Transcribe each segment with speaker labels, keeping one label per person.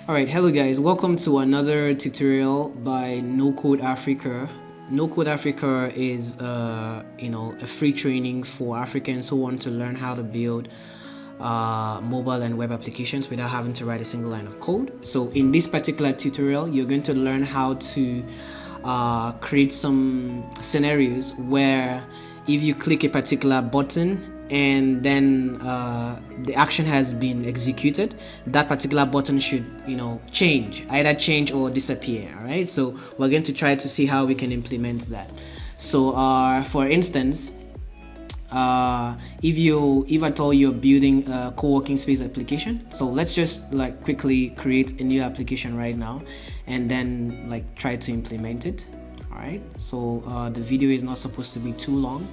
Speaker 1: Alright, hello guys, welcome to another tutorial by Nocode Africa. Nocode Africa is a free training for Africans who want to learn how to build mobile and web applications without having to write a single line of code. So in this particular tutorial, you're going to learn how to create some scenarios where if you click a particular button and then the action has been executed, that particular button should change, either change or disappear. All right, so we're going to try to see how we can implement that. So for instance, if at all you're building a co-working space application, so let's just quickly create a new application right now and then try to implement it. All right, so the video is not supposed to be too long.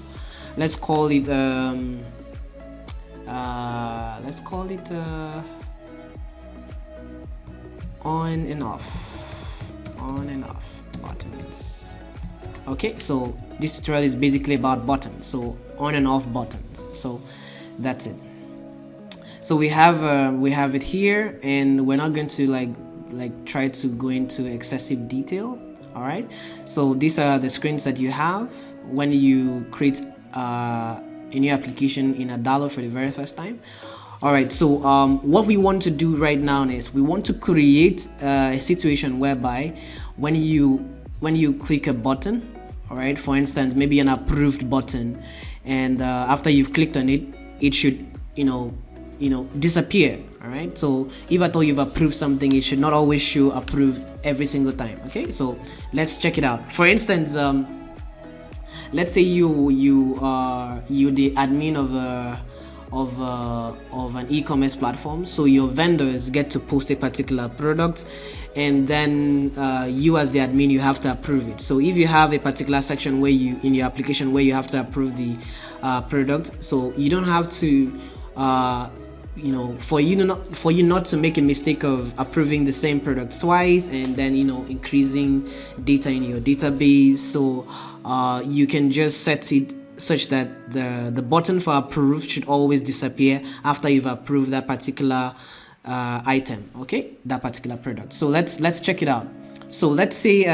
Speaker 1: Let's call it on and off buttons. Okay, so this tutorial is basically about buttons, so on and off buttons. So that's it. So we have it here, and we're not going to try to go into excessive detail. All right, so these are the screens that you have when you create a new application in Adalo for the very first time. All right, so what we want to do right now is we want to create a situation whereby when you click a button, all right, for instance, maybe an approved button, and after you've clicked on it, it should disappear. All right, so if at all you've approved something, it should not always show approved every single time. Okay, so let's check it out. For instance, let's say you the admin of an e-commerce platform, so your vendors get to post a particular product, and then you as the admin, you have to approve it. So if you have a particular section where you in your application where you have to approve the product, so you don't have to for you not to make a mistake of approving the same product twice and then increasing data in your database. So you can just set it such that the button for approve should always disappear after you've approved that particular item, okay, that particular product. So let's check it out. So let's say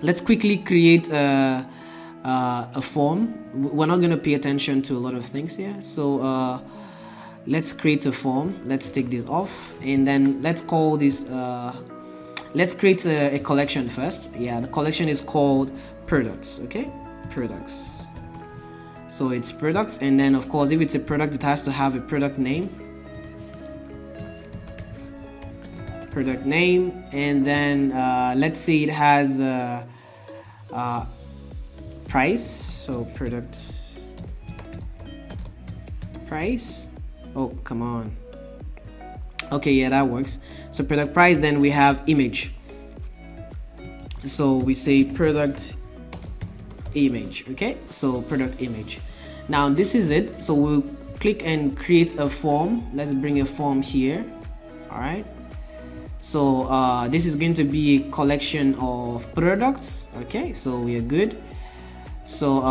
Speaker 1: let's quickly create a form. We're not going to pay attention to a lot of things here, so let's create a form. Let's take this off, and then let's call this let's create a collection first. Yeah, the collection is called products. Okay, products. So it's products, and then of course if it's a product, it has to have a product name, and then let's say it has price. So product price. Oh, come on. Okay, yeah, that works. So product price, then we have image. So we say product image. Okay, so product image. Now this is it. So we'll click and create a form. Let's bring a form here. All right, so this is going to be a collection of products. Okay, so we are good. So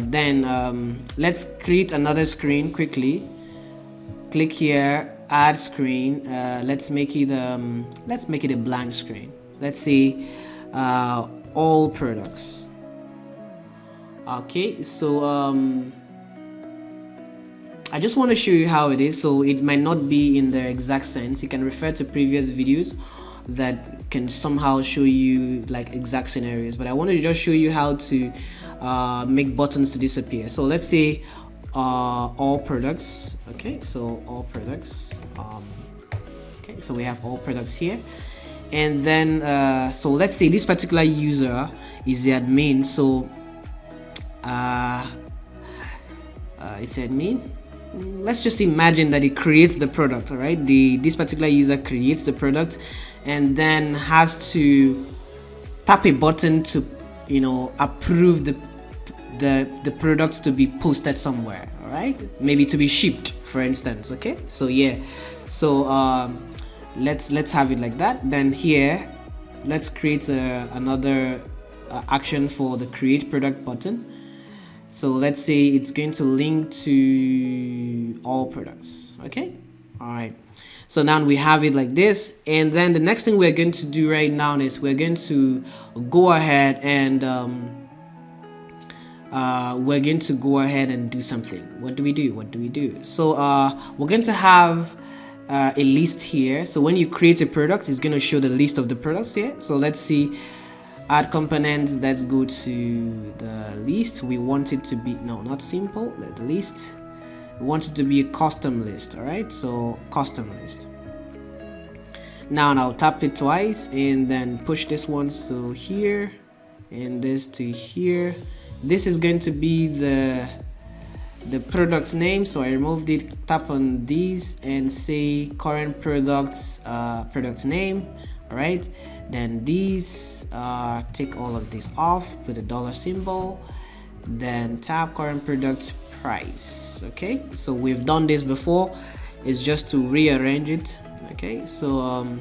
Speaker 1: then let's create another screen quickly. Click here, add screen. Let's make it a blank screen. Let's say all products. Okay, so I just want to show you how it is. So it might not be in the exact sense. You can refer to previous videos that can somehow show you exact scenarios, but I wanted to just show you how to make buttons to disappear. So let's say all products. Okay, so all products. Okay, so we have all products here, and then so let's say this particular user is the admin. So it's admin. Let's just imagine that it creates the product. All right, this particular user creates the product and then has to tap a button to approve the product to be posted somewhere. All right, maybe to be shipped, for instance. Okay, so yeah, so let's have it like that. Then here let's create another action for the create product button. So let's say it's going to link to all products. Okay, all right, So now we have it like this, and then the next thing we're going to do right now is we're going to go ahead and do something. What do we do? So we're going to have a list here. So when you create a product, it's going to show the list of the products here. So let's see, add components. Let's go to the list. We want it to be, no, not simple, the list. We want it to be a custom list. All right, so custom list. Now I'll tap it twice and then push this one so here and this to here. This is going to be the product name, so I removed it. Tap on these and say current products product name. All right, then these take all of this off, put a dollar symbol, then tap current product price. Okay, so we've done this before, it's just to rearrange it. Okay, so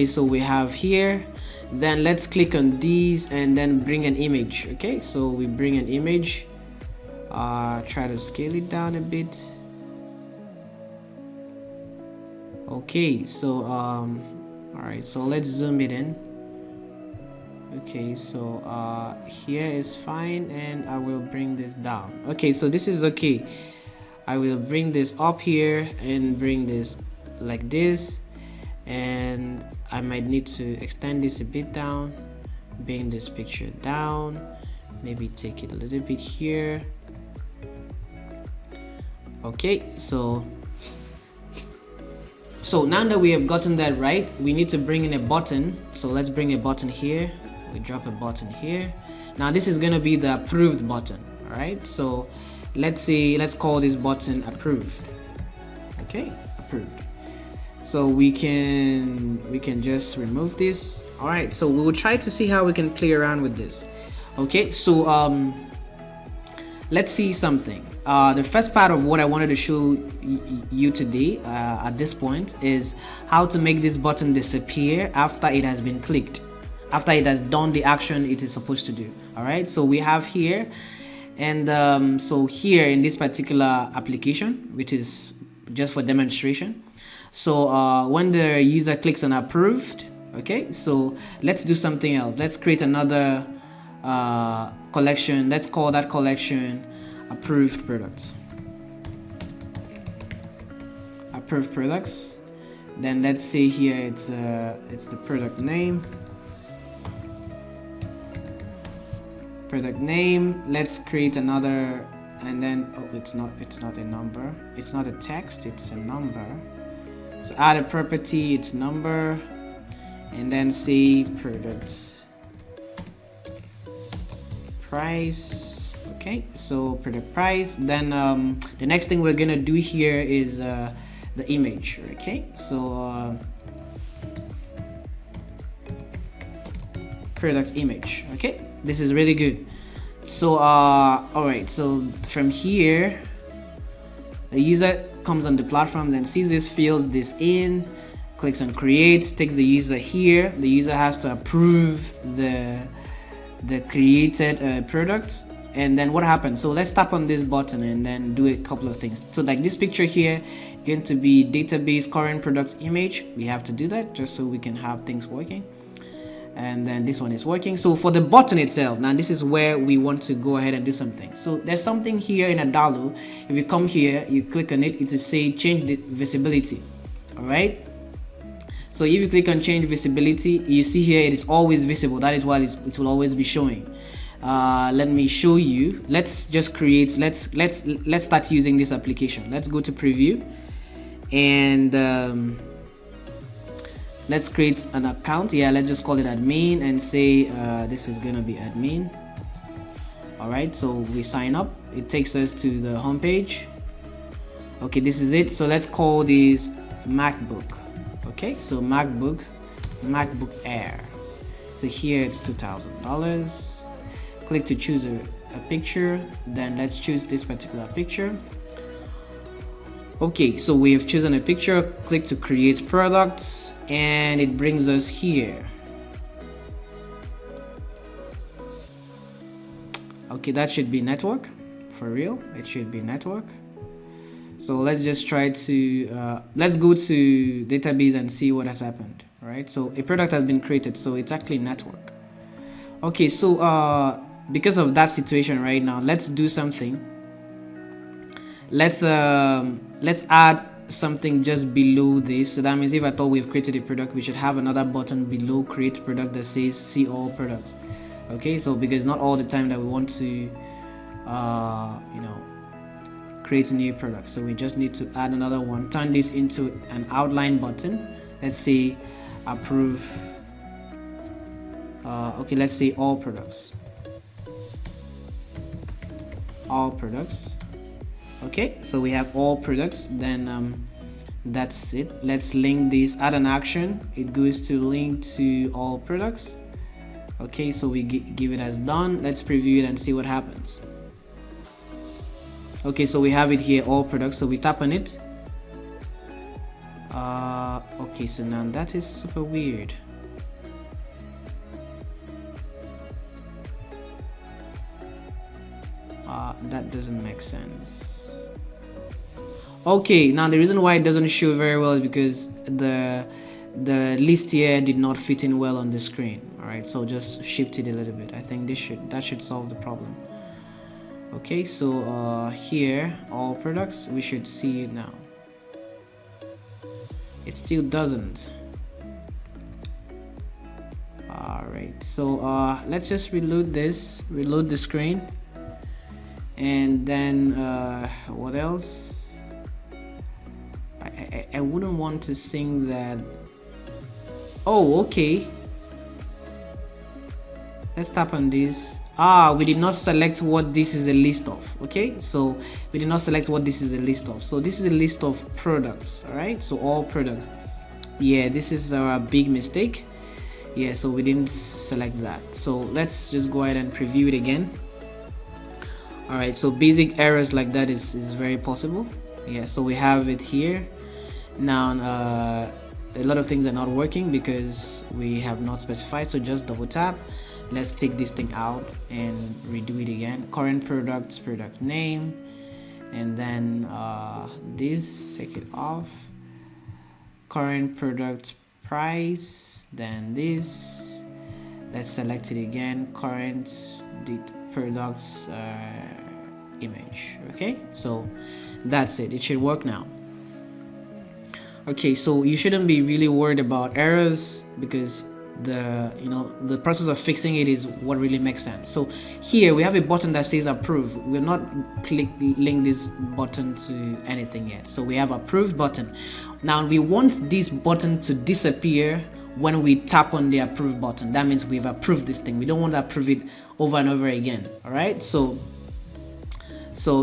Speaker 1: so we have here, then let's click on these and then bring an image. Okay, so we bring an image, try to scale it down a bit. Okay, so all right, so let's zoom it in. Okay, so here is fine, and I will bring this down. Okay, so this is okay. I will bring this up here and bring this like this, and I might need to extend this a bit down, bring this picture down, maybe take it a little bit here. Okay, so now that we have gotten that right, we need to bring in a button. So let's bring a button here. We drop a button here. Now this is going to be the approved button. All right, so let's call this button approved. Okay, approved. So we can just remove this. All right, so we will try to see how we can play around with this. Okay, so let's see something. The first part of what I wanted to show you today at this point is how to make this button disappear after it has been clicked, after it has done the action it is supposed to do. All right, so we have here, and so here in this particular application, which is just for demonstration, so when the user clicks on approved, okay, so let's do something else. Let's create another collection. Let's call that collection approved products. Approved products. Then let's say here it's the product name. Product name. Let's create another, and then it's not a number. It's not a text. It's a number. So add a property. It's number, and then say product price. Okay, so product price. Then the next thing we're gonna do here is the image. Okay, so product image. Okay, this is really good. So all right, so from here the user comes on the platform, then sees this, fills this in, clicks on create, takes the user here. The user has to approve the created product, and then what happens? So let's tap on this button and then do a couple of things. So like this picture here, going to be database current product image. We have to do that just so we can have things working. And then this one is working. So for the button itself, now this is where we want to go ahead and do something. So there's something here in Adalo. If you come here, you click on it, it will say change the visibility. All right, so if you click on change visibility, you see here it is always visible. That is why it will always be showing. Let me show you. Let's just create, let's start using this application. Let's go to preview, and let's create an account. Yeah, let's just call it admin and say this is gonna be admin. All right, so we sign up. It takes us to the home page. Okay, this is it. So let's call this MacBook. Okay, so MacBook Air. So here it's $2,000. Click to choose a picture. Then let's choose this particular picture. Okay, so we have chosen a picture. Click to create products, and it brings us here. Okay, that should be network. For real, it should be network. So let's just try to let's go to database and see what has happened. All right, so a product has been created, so it's actually network. Okay, so because of that situation right now, let's do something. Let's add something just below this. So that means if at all we've created a product, we should have another button below create product that says see all products. Okay, so because not all the time that we want to you know, create a new product, so we just need to add another one. Turn this into an outline button. Let's say approve. Okay, let's say all products. All products. Okay, so we have all products. Then that's it. Let's link this. Add an action. It goes to link to all products. Okay, so we give it as done. Let's preview it and see what happens. Okay, so we have it here, all products. So we tap on it. Okay, so now that is super weird. That doesn't make sense. Okay, now the reason why it doesn't show very well is because the list here did not fit in well on the screen. All right, so just shift it a little bit. I think that should solve the problem. Okay, so here all products, we should see it now. It still doesn't. All right, so let's just reload the screen, and then what else? I wouldn't want to sing that. Oh, okay. Let's tap on this. We did not select what this is a list of. Okay, so we did not select what this is a list of. So this is a list of products. All right, so all products. Yeah, this is our big mistake. Yeah, so we didn't select that. So let's just go ahead and preview it again. All right, so basic errors like that is very possible. Yeah, so we have it here now. A lot of things are not working because we have not specified, so just double tap. Let's take this thing out and redo it again. Current products, product name, and then this, take it off. Current product price, then this. Let's select it again. Current products image. Okay, so that's it. It should work now. Okay, so you shouldn't be really worried about errors because the process of fixing it is what really makes sense. So here we have a button that says approve. We're not link this button to anything yet. So we have approved button. Now we want this button to disappear when we tap on the approve button. That means we've approved this thing. We don't want to approve it over and over again. All right, so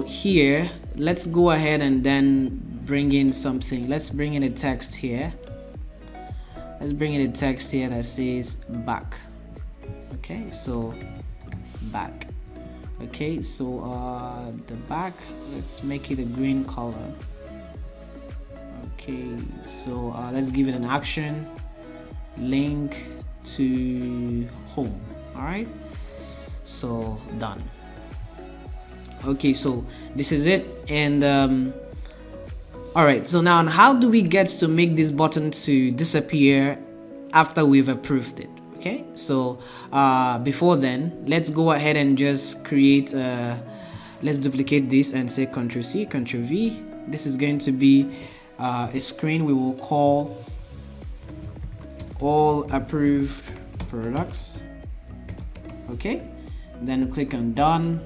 Speaker 1: here let's go ahead and then bring in something. Let's bring in a text here. Let's bring in a text here that says back. Okay, so back. Okay, so the back, let's make it a green color. Okay, so let's give it an action, link to home. All right, so done. Okay, so this is it. And all right, so now how do we get to make this button to disappear after we've approved it? Okay, so before then, let's go ahead and just create let's duplicate this and say Ctrl+C, Ctrl+V. This is going to be a screen we will call all approved products. Okay, then click on done,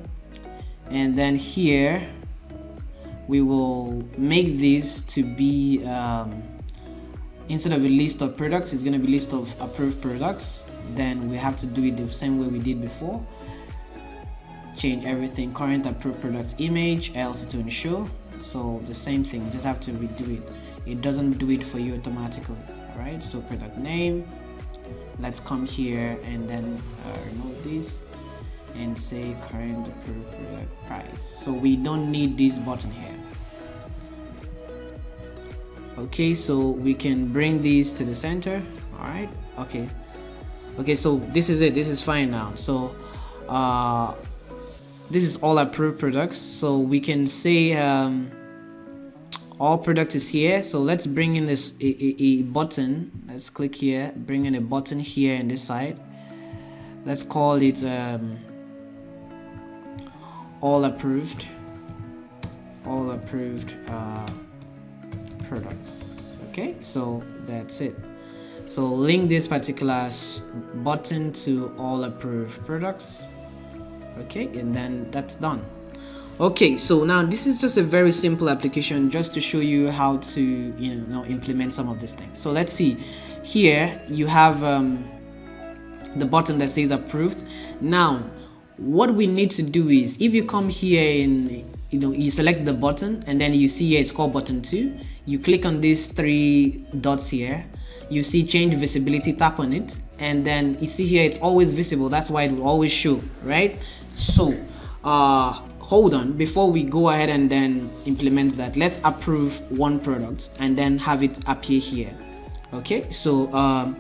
Speaker 1: and then here we will make this to be instead of a list of products, it's going to be list of approved products. Then we have to do it the same way we did before. Change everything, current approved products image, else to ensure. So the same thing, just have to redo it. It doesn't do it for you automatically. All right, so product name, let's come here and then remove this and say current approved product price. So we don't need this button here. Okay, so we can bring these to the center. All right, okay, so this is it. This is fine now. So this is all approved products. So we can say all products is here. So let's bring in this a button. Let's click here, bring in a button here in this side. Let's call it all approved products. Okay, so that's it. So link this particular button to all approved products. Okay, and then that's done. Okay, so now this is just a very simple application just to show you how to implement some of these things. So let's see, here you have the button that says approved. Now what we need to do is, if you come here in you select the button and then you see here it's called button 2, you click on these 3 dots here, you see change visibility, tap on it, and then you see here it's always visible. That's why it will always show, right? So hold on, before we go ahead and then implement that, let's approve one product and then have it appear here. Okay, so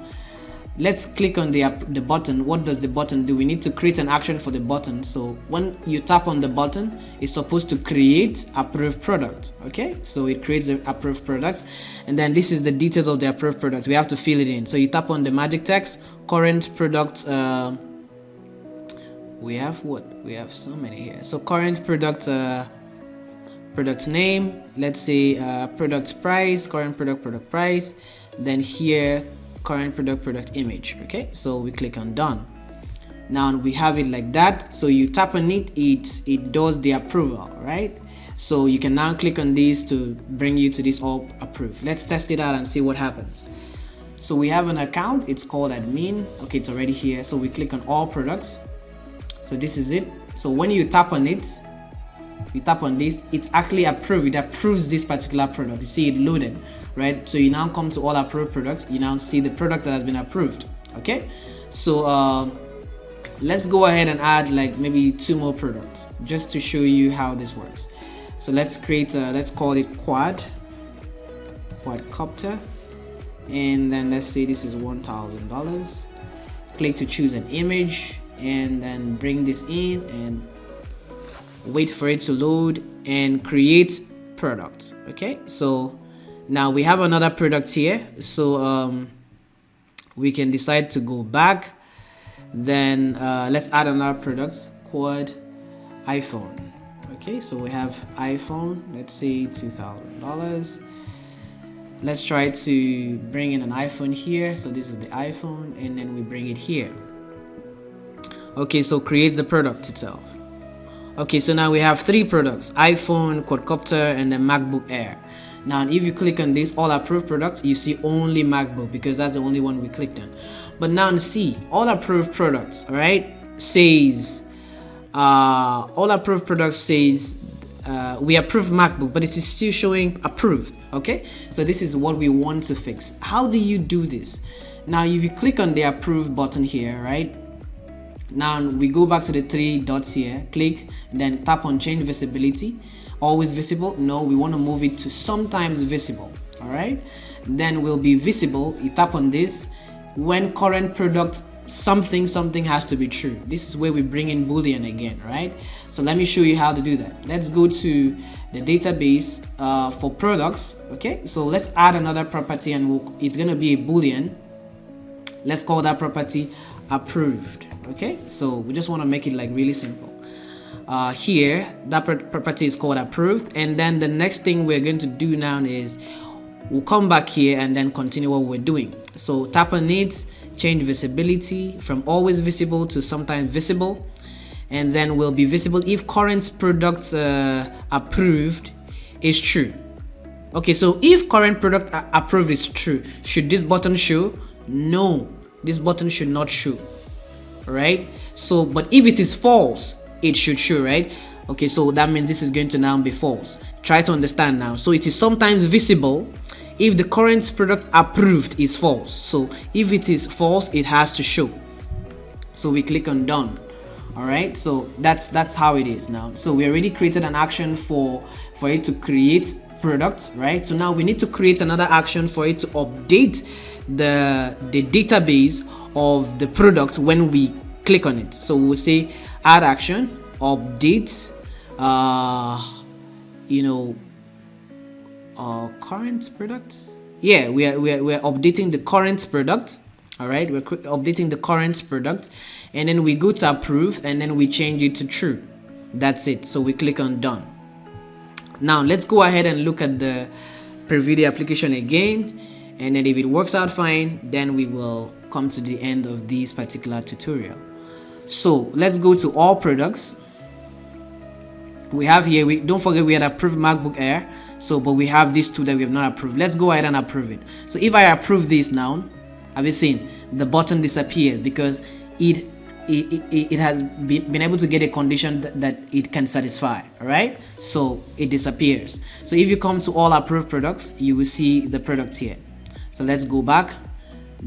Speaker 1: let's click on the button. What does the button do? We need to create an action for the button. So when you tap on the button, it's supposed to create approved product. Okay, so it creates an approved product, and then this is the details of the approved product. We have to fill it in. So you tap on the magic text, current product. We have so many here. So current product, product name, let's say product price, current product price, then here current product image. Okay, so we click on done. Now we have it like that. So you tap on it, it does the approval, right? So you can now click on this to bring you to this all approved. Let's test it out and see what happens. So we have an account, it's called admin. Okay, it's already here. So we click on all products. So this is it. So when you tap on it, you tap on this, it's actually approved. It approves this particular product. You see it loaded, right? So you now come to all approved products. You now see the product that has been approved. Okay, so let's go ahead and add like maybe 2 more products just to show you how this works. So let's create let's call it quadcopter, and then let's say this is $1,000. Click to choose an image and then bring this in and wait for it to load and create product. Okay, so now we have another product here. So we can decide to go back, then let's add another product, quad iPhone. Okay, so we have iPhone, let's say $2,000. Let's try to bring in an iPhone here. So this is the iPhone, and then we bring it here. Okay, so create the product itself. Okay, so now we have 3 products, iPhone, quadcopter, and then MacBook Air. Now if you click on this all approved products, you see only MacBook because that's the only one we clicked on. But now see all approved products, all right, says all approved products says we approve MacBook, but it is still showing approved. Okay, so this is what we want to fix. How do you do this? Now if you click on the approved button here, right, now we go back to the 3 dots here, click, and then tap on change visibility. Always visible? No, we want to move it to sometimes visible. All right, then will be visible. You tap on this when current product something has to be true. This is where we bring in boolean again, right? So let me show you how to do that. Let's go to the database for products. Okay, so let's add another property, and it's going to be a boolean. Let's call that property approved. Okay, so we just want to make it like really simple. Here that property is called approved, and then the next thing we're going to do now is we'll come back here and then continue what we're doing. So tap on it, change visibility from always visible to sometimes visible, and then will be visible if current product approved is true. Okay, so if current product approved is true, should this button show? No, this button should not show, right? So but if it is false, it should show, right? Okay, so that means this is going to now be false. Try to understand now. So it is sometimes visible if the current product approved is false. So if it is false, it has to show. So we click on done. All right, so that's how it is now. So we already created an action for it to create product, right? So now we need to create another action for it to update the database of the product when we click on it. So we'll say add action, update current product. Yeah, we're updating the current product. All right, we're updating the current product, and then we go to approve, and then we change it to true. That's it. So we click on done. Now let's go ahead and look at the preview the application again, and then if it works out fine, then we will come to the end of this particular tutorial. So let's go to all products. We have here, don't forget we had approved MacBook Air, so but we have these two that we have not approved. Let's go ahead and approve it. So if I approve this now, have you seen the button disappeared because it has been able to get a condition that it can satisfy. All right, so it disappears. So if you come to all approved products, you will see the product here. So let's go back,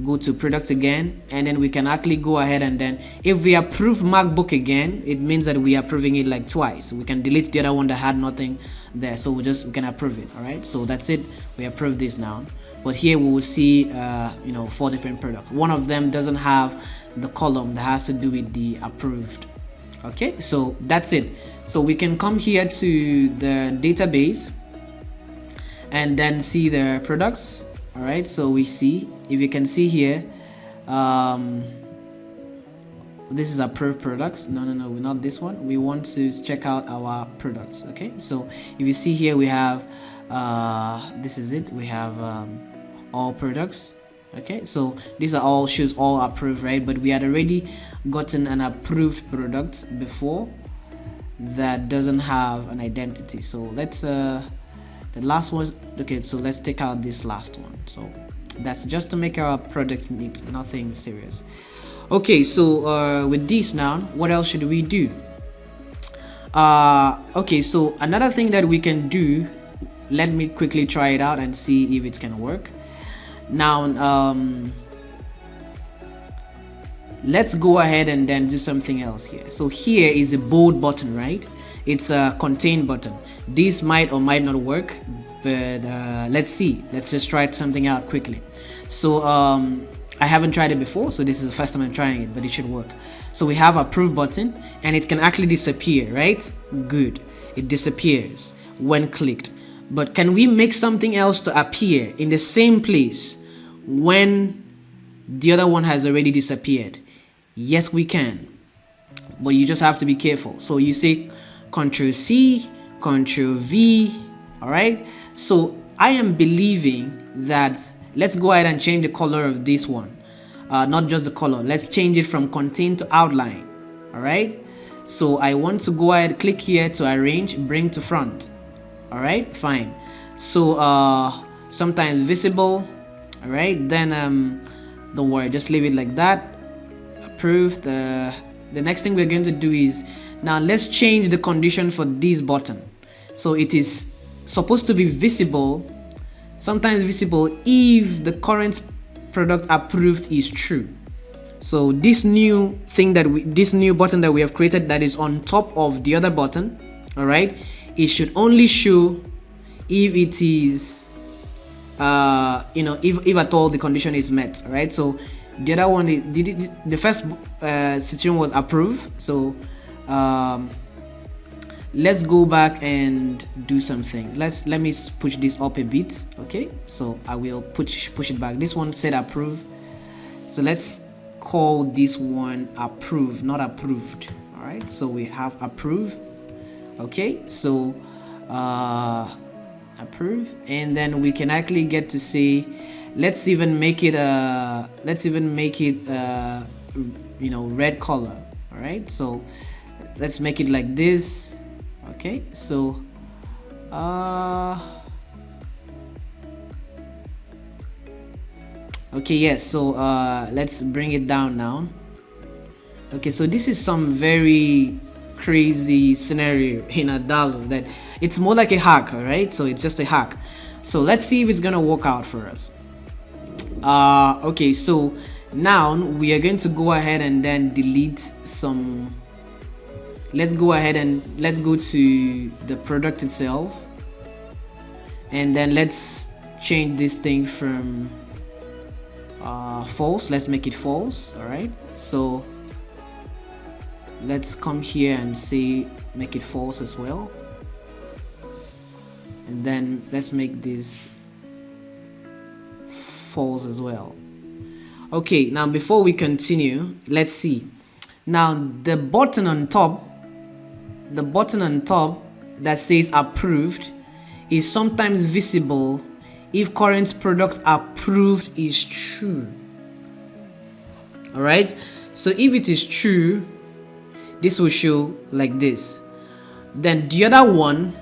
Speaker 1: go to product again, and then we can actually go ahead, and then if we approve MacBook again, it means that we are approving it like twice. We can delete the other one that had nothing there, so we can approve it. All right, so that's it, we approve this now. But here we will see 4 different products. One of them doesn't have the column that has to do with the approved. Okay, so that's it. So we can come here to the database and then see the products. All right, so we see, if you can see here, this is approved products. No, not this one. We want to check out our products. Okay, so if you see here, we have this is it. We have all products. Okay, so these are all shows all approved, right? But we had already gotten an approved product before that doesn't have an identity. So let's the last one. Okay, so let's take out this last one. So that's just to make our product neat, nothing serious. Okay, so with this now, what else should we do? Okay, so another thing that we can do, let me quickly try it out and see if it's gonna work. Now let's go ahead and then do something else here. So here is a bold button, right? It's a contain button. This might or might not work, but let's see. Let's just try something out quickly. So I haven't tried it before, so this is the first time I'm trying it, but it should work. So we have approve button, and it can actually disappear, right? Good, it disappears when clicked. But can we make something else to appear in the same place when the other one has already disappeared? Yes, we can, but you just have to be careful. So you say Ctrl C, Ctrl V. All right, so I am believing that let's go ahead and change the color of this one. Not just the color, let's change it from contain to outline. All right, so I want to go ahead, click here to arrange, bring to front. All right, fine. So sometimes visible. All right, then don't worry, just leave it like that. Approved. The next thing we're going to do is, now let's change the condition for this button. So it is supposed to be visible, sometimes visible if the current product approved is true. So this new thing this new button that we have created that is on top of the other button, all right, it should only show if it is if at all the condition is met. All right, so the other one is the first situation was approved. So let's go back and do some things. Let me push this up a bit. Okay, so I will push it back. This one said approve, so let's call this one approve, not approved. All right, so we have approve. Okay, so approve, and then we can actually get to say, let's even make it red color. All right, so let's make it like this. Okay, so okay, yes, so let's bring it down now. Okay, so this is some very crazy scenario in Adalo that it's more like a hack. All right, so it's just a hack. So let's see if it's gonna work out for us. Okay, so now we are going to go ahead and then delete some. Let's go ahead and let's go to the product itself, and then let's change this thing from false. Let's make it false. All right, so let's come here and say make it false as well. and then let's make this false as well. Okay, now before we continue, let's see. Now the button on top that says approved is sometimes visible if current product approved is true. All right, so if it is true, this will show like this. Then the other one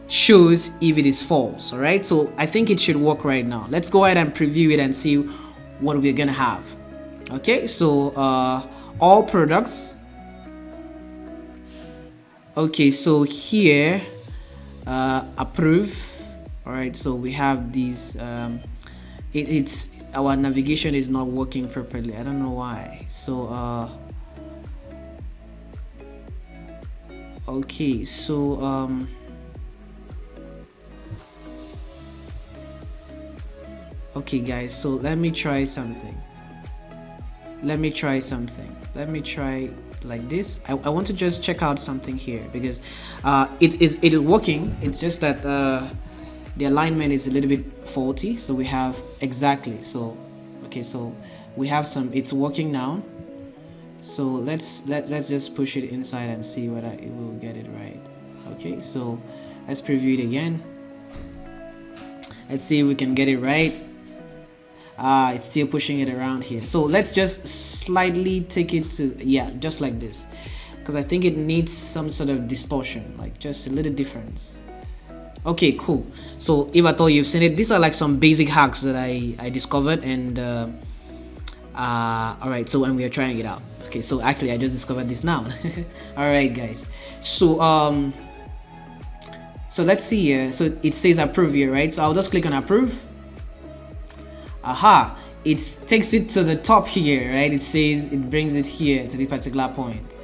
Speaker 1: shows if it is false. All right, so I think it should work right now. Let's go ahead and preview it and see what we're gonna have. Okay, so all products. Okay, so here approve. All right, so we have these it's our navigation is not working properly. I don't know why. So okay, so okay guys, so let me try something. Let me try like this. I want to just check out something here because it is working. It's just that the alignment is a little bit faulty. So we have exactly, so okay, so we have some, it's working now. So let's just push it inside and see whether it will get it right. Okay, so let's preview it again. Let's see if we can get it right. It's still pushing it around here, so let's just slightly take it to, yeah, just like this, because I think it needs some sort of distortion, like just a little difference. Okay, cool. So if at all you've seen it, these are like some basic hacks that I discovered, and all right, so when we are trying it out. Okay, so actually I just discovered this now. All right guys, so so let's see here. So it says approve here, right? So I'll just click on approve. Aha, it takes it to the top here, right? It says, it brings it here to the particular point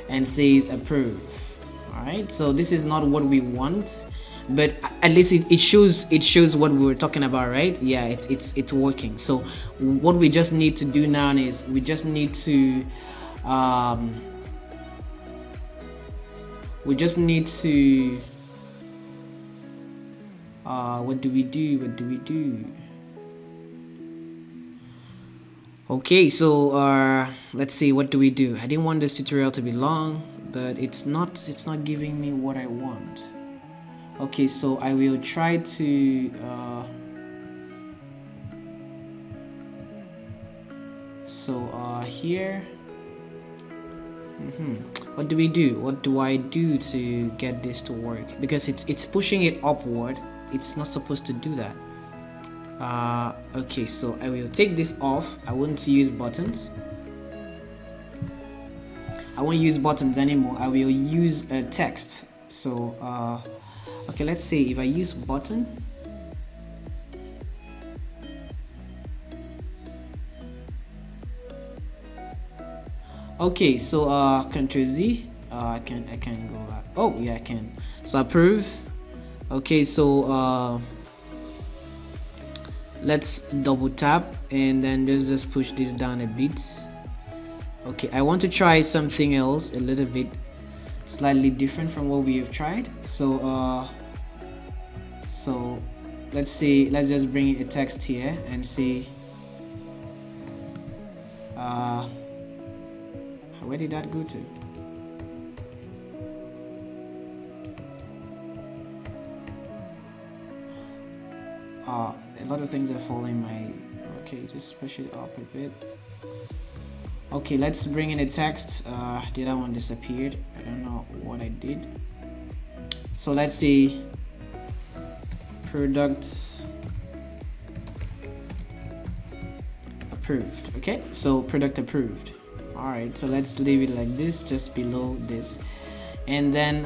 Speaker 1: and says approve. All right, so this is not what we want, but at least it shows what we were talking about, right? Yeah, it's working. So what we just need to do now is we just need to what do we do? Okay, so let's see, what do we do? I didn't want this tutorial to be long, but it's not giving me what I want. Okay, so I will try to here what do we do? What do I do to get this to work? Because it's pushing it upward. It's not supposed to do that. Okay, so I will take this off. I won't use buttons. I won't use buttons anymore. I will use text. So okay, let's say if I use button, okay, so Ctrl Z, I can go back. Oh yeah, I can. So approve. Okay, so let's double tap and then just push this down a bit. Okay, I want to try something else a little bit slightly different from what we have tried. So so let's say, let's just bring a text here and see where did that go to? A lot of things are falling my, okay, just push it up a bit. Okay, let's bring in a text. The other one disappeared. I don't know what I did. So let's see, product approved. Okay, so product approved. All right, so let's leave it like this, just below this, and then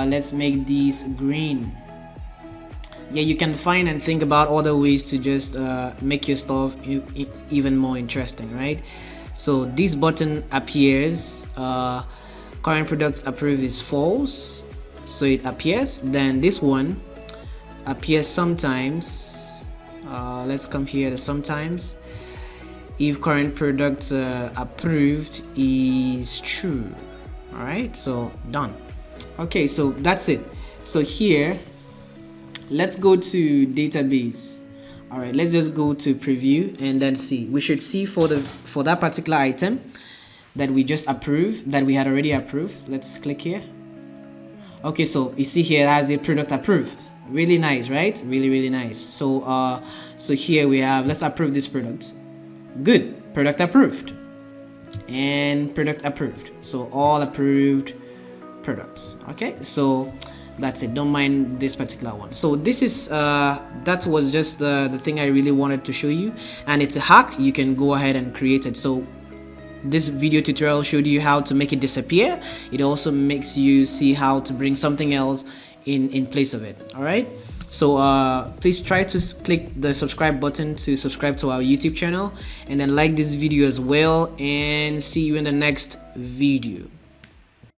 Speaker 1: let's make these green. Yeah, you can find and think about other ways to just make your stuff even more interesting, right? So this button appears, current products approved is false, so it appears. Then this one appears sometimes. Let's come here to sometimes. If current product approved is true. All right, so done. Okay, so that's it. So here, let's go to database. All right, let's just go to preview and then see. We should see for that particular item that we just approved, that we had already approved. Let's click here. Okay, so you see here it has a product approved. Really nice, right? Really nice. So so here we have, let's approve this product. Good, product approved and product approved. So all approved products. Okay, so that's it. Don't mind this particular one. So this is that was just the thing I really wanted to show you, and it's a hack. You can go ahead and create it. So this video tutorial showed you how to make it disappear. It also makes you see how to bring something else in place of it. All right, so please try to click the subscribe button to subscribe to our YouTube channel, and then like this video as well, and see you in the next video.